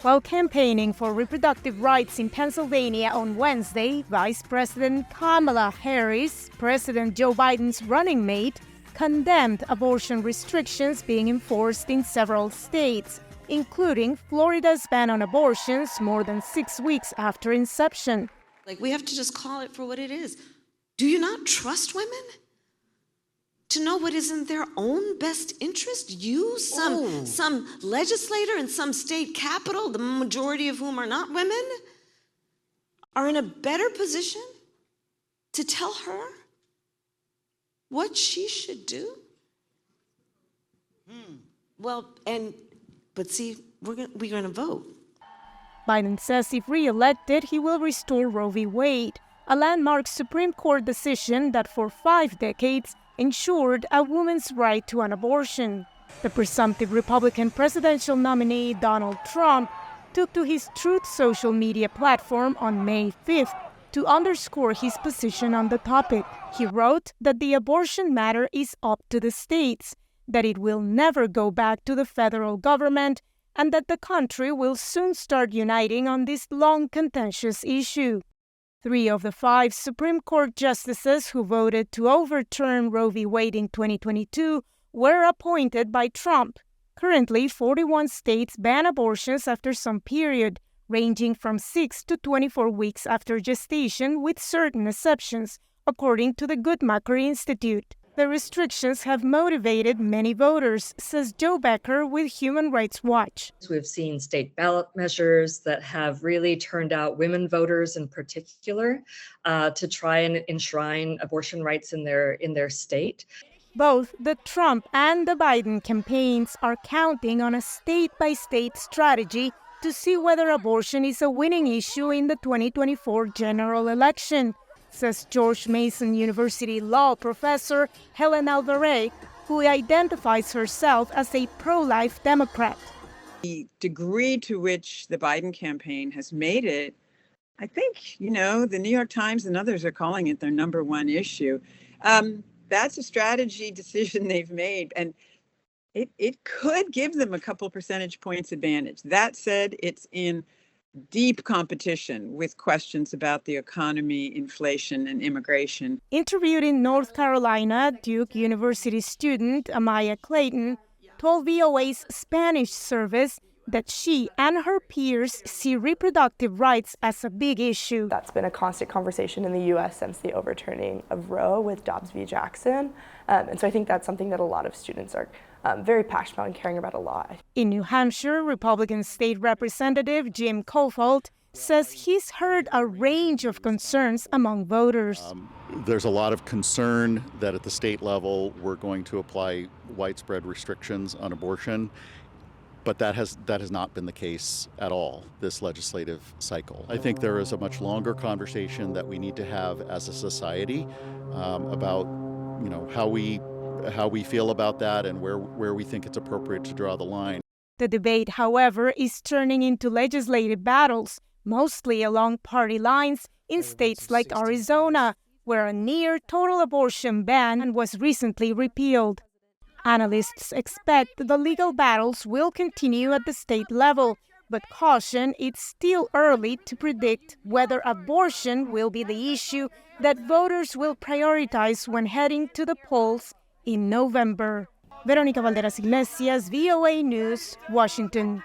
While campaigning for reproductive rights in Pennsylvania on Wednesday, Vice President Kamala Harris, President Joe Biden's running mate, condemned abortion restrictions being enforced in several states, including Florida's ban on abortions more than 6 weeks after inception. We have to just call it for what it is. Do you not trust women to know what is in their own best interest? You, some legislator in some state capital, the majority of whom are not women, are in a better position to tell her what she should do? But see, we're going to vote. Biden says if re-elected, he will restore Roe v. Wade, a landmark Supreme Court decision that for 5 decades ensured a woman's right to an abortion. The presumptive Republican presidential nominee Donald Trump took to his Truth social media platform on May 5th to underscore his position on the topic. He wrote that the abortion matter is up to the states, that it will never go back to the federal government, and that the country will soon start uniting on this long contentious issue. 3 of the 5 Supreme Court justices who voted to overturn Roe v. Wade in 2022 were appointed by Trump. Currently, 41 states ban abortions after some period, ranging from 6 to 24 weeks after gestation, with certain exceptions, according to the Guttmacher Institute. The restrictions have motivated many voters, says Joe Becker with Human Rights Watch. We've seen state ballot measures that have really turned out women voters in particular to try and enshrine abortion rights in their state. Both the Trump and the Biden campaigns are counting on a state-by-state strategy to see whether abortion is a winning issue in the 2024 general election, says George Mason University law professor Helen Alvarez, who identifies herself as a pro-life Democrat. The degree to which the Biden campaign has made it, I think, the New York Times and others are calling it their number one issue. That's a strategy decision they've made, and it could give them a couple percentage points advantage. That said, it's in deep competition with questions about the economy, inflation, and immigration. Interviewed in North Carolina, Duke University student Amaya Clayton told VOA's Spanish service that she and her peers see reproductive rights as a big issue. That's been a constant conversation in the U.S. since the overturning of Roe with Dobbs v. Jackson. And so I think that's something that a lot of students are very passionate about and caring about a lot. In New Hampshire, Republican State Representative Jim Cofault says he's heard a range of concerns among voters. There's a lot of concern that at the state level we're going to apply widespread restrictions on abortion. But that has not been the case at all this legislative cycle. I think there is a much longer conversation that we need to have as a society about how we feel about that and where we think it's appropriate to draw the line. The debate, however, is turning into legislative battles, mostly along party lines in states like Arizona, where a near total abortion ban was recently repealed. Analysts expect the legal battles will continue at the state level, but caution it's still early to predict whether abortion will be the issue that voters will prioritize when heading to the polls in November. Veronica Balderas, Iglesias, VOA News, Washington.